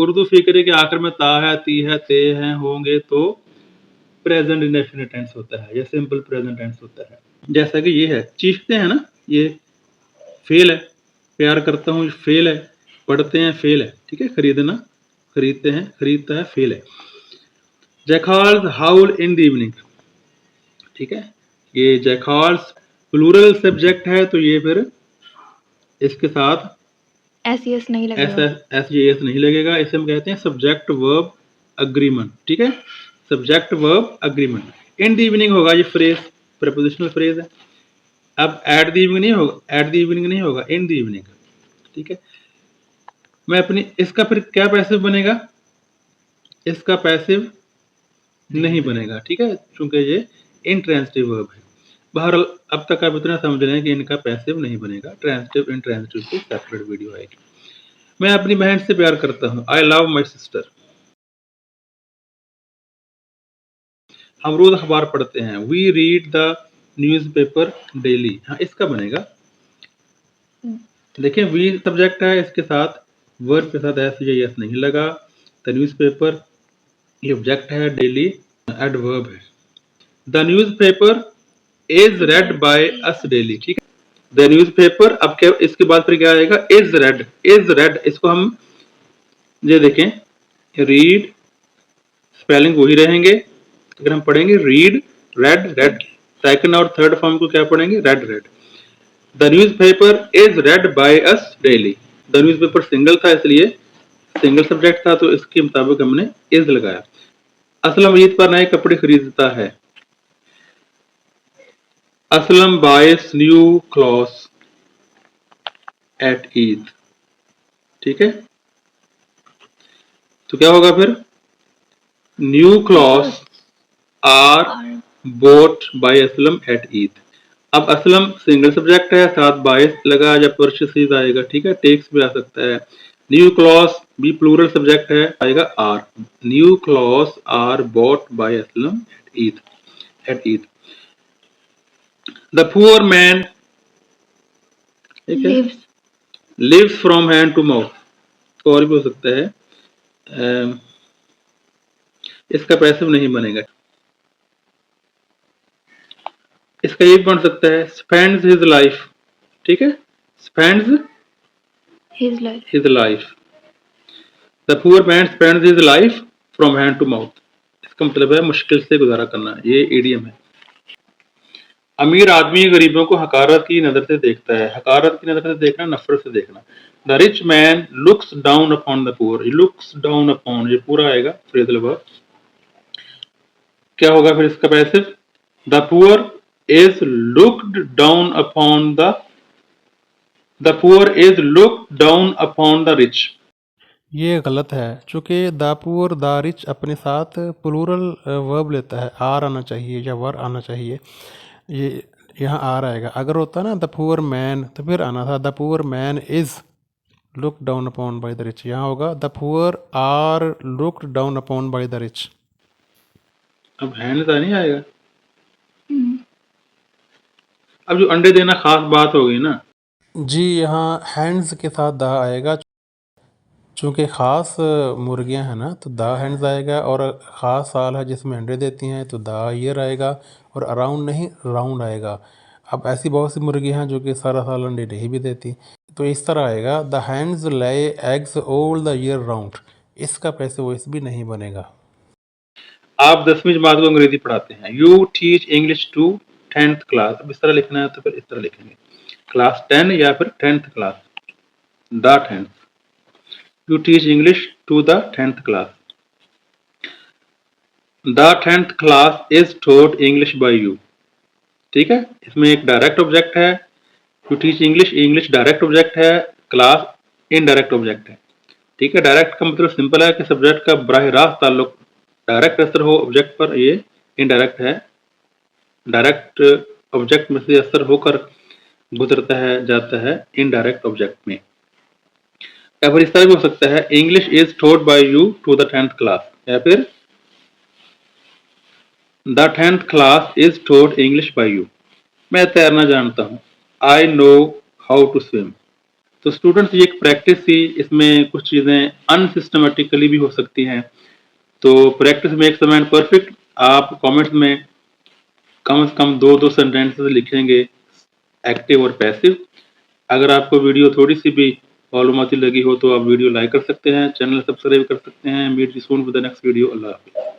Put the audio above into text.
उर्दू फिक्रे के आखिर में ता है, ती है, ते हैं, होंगे तो प्रेजेंट इंडेफिनिट टेंस होता है या सिंपल प्रेजेंट टेंस होता है। जैसा कि ये है, चीखते हैं ना, ये फेल है, प्यार करता हूँ फेल है, पढ़ते हैं फेल है, ठीक है, खरीदना, खरीदते हैं, खरीदता है, फेल है। जैकार्स हाउल इन द इवनिंग, ठीक है, ये जैकार्स प्लूरल सब्जेक्ट है तो ये फिर इसके साथ एस नहीं लगेगा, एस नहीं लगेगा, इसे हम कहते हैं सब्जेक्ट वर्ब अग्रीमेंट, ठीक है, subject verb agreement. In the evening होगा ये फ्रेज, प्रपोजिशनल फ्रेज है। अब एट द इवनिंग नहीं होगा, एट द इवनिंग नहीं होगा, इन द इवनिंग, ठीक है। मैं अपनी इसका फिर क्या पैसिव बनेगा, इसका पैसिव नहीं बनेगा, ठीक है, क्योंकि ये इंट्रांजिटिव वर्ब है। बहरहाल अब तक आप इतना समझ रहे हैं कि इनका पैसिव नहीं बनेगा, ट्रांजिटिव इंट्रांजिटिव की सेपरेट वीडियो आएगी। मैं अपनी बहन से प्यार करता हूँ, आई लव माई सिस्टर। हम रोज अखबार पढ़ते हैं, we read the newspaper daily. हाँ, इसका बनेगा, देखिए वी सब्जेक्ट है, इसके साथ वर्ब के साथ एस या एस नहीं लगा। द न्यूज़पेपर ये ऑब्जेक्ट है, डेली एडवर्ब है। The newspaper is red by us daily, ठीक है। द न्यूज़पेपर, अब क्या इसके बाद फिर क्या आएगा, इज रेड, इज रेड, इसको हम ये देखें, रीड स्पेलिंग वही रहेंगे, अगर हम पढ़ेंगे रीड रेड रेड, सेकंड और थर्ड फॉर्म को क्या पढ़ेंगे, red red. The newspaper is red by us daily, the newspaper single था इसलिए सिंगल सब्जेक्ट था तो इसके मुताबिक हमने इज लगाया। असलम ईद पर नए कपड़े खरीदता है, Aslam buys new clothes at Eid, ठीक है। तो क्या होगा फिर, new clothes are bought by Aslam at Eid. अब असलम सिंगल सब्जेक्ट है, साथ बायस लगा या परचेज आएगा, ठीक है, टेक्स भी आ सकता है। न्यू क्लॉथ्स भी प्लूरल सब्जेक्ट है, आएगा are, new clothes are bought by Aslam at Eid. The poor man lives from hand to mouth, तो और भी हो सकता है, इसका पैसिव नहीं बनेगा। इसका ये बन सकता है, स्पेंड्स हिज लाइफ, ठीक है, spends his life, the poor man spends his life from hand to mouth, इसका मतलब है मुश्किल से गुजारा करना, ये इडियम है। अमीर आदमी गरीबों को हकारत की नजर से देखता है, हकारत की नजर से देखना, नफरत से देखना। The rich man looks down upon the poor, looks down upon, ये पूरा आएगा फ्रेजल वर्ब। क्या होगा फिर इसका passive, the poor is looked down upon the poor is looked down upon the rich. ये गलत है, चूँकि द पुअर द रिच अपने साथ प्लूरल वर्ब लेता है, आर आना चाहिए या वर आना चाहिए, ये यहाँ आर आएगा। अगर होता ना द पुअर मैन तो फिर आना था the poor man is look down upon by the rich, यहाँ होगा the poor are looked down upon by the rich. अब हैंड तो नहीं आएगा, अब जो अंडे देना खास बात हो गई ना जी, यहाँ हैंड्स के साथ द आएगा, चूँकि ख़ास मुर्गियाँ हैं ना तो द हैंड्स आएगा, और ख़ास साल है जिसमें अंडे देती हैं तो द ईयर आएगा, और अराउंड नहीं राउंड आएगा। अब ऐसी बहुत सी मुर्गियाँ हैं जो कि सारा साल अंडे नहीं भी देती, तो इस तरह आएगा द हैंड्स लय eggs all the year round, इसका पैसे वैसे भी नहीं बनेगा। आप 10वीं जमात को अंग्रेजी पढ़ाते हैं, you teach English to 10th class, अब इस तरह लिखना है तो फिर इस तरह लिखेंगे, क्लास 10 या फिर 10th class, the 10th, you teach English to the 10th class, the 10th class is taught English by you, ठीक है। इसमें एक डायरेक्ट ऑब्जेक्ट है, to teach English, English direct object है, क्लास इनडायरेक्ट ऑब्जेक्ट है, ठीक है। डायरेक्ट का मतलब सिंपल है कि सब्जेक्ट का बराह रास्त ताल्लुक डायरेक्ट असर हो ऑब्जेक्ट पर, ये इनडायरेक्ट है, डायरेक्ट ऑब्जेक्ट में से असर होकर गुजरता है, जाता है इनडायरेक्ट ऑब्जेक्ट में। या फिर इस तरह भी हो सकता है, English is taught by you to the 10th class, या फिर the 10th class is taught English by you. मैं तैरना जानता हूँ, I know how to swim, तो स्टूडेंट्स ये एक प्रैक्टिस थी, इसमें कुछ चीज़ें अनसिस्टमेटिकली भी हो सकती हैं। तो practice makes a man perfect. आप कमेंट्स में कम से कम 2-2 सेंटेंसेस लिखेंगे एक्टिव और पैसिव। अगर आपको वीडियो थोड़ी-सी भी मालूमाती लगी हो तो आप वीडियो लाइक कर सकते हैं, चैनल सब्सक्राइब कर सकते हैं। Meet you soon with the next video. अल्लाह हाफ़िज़।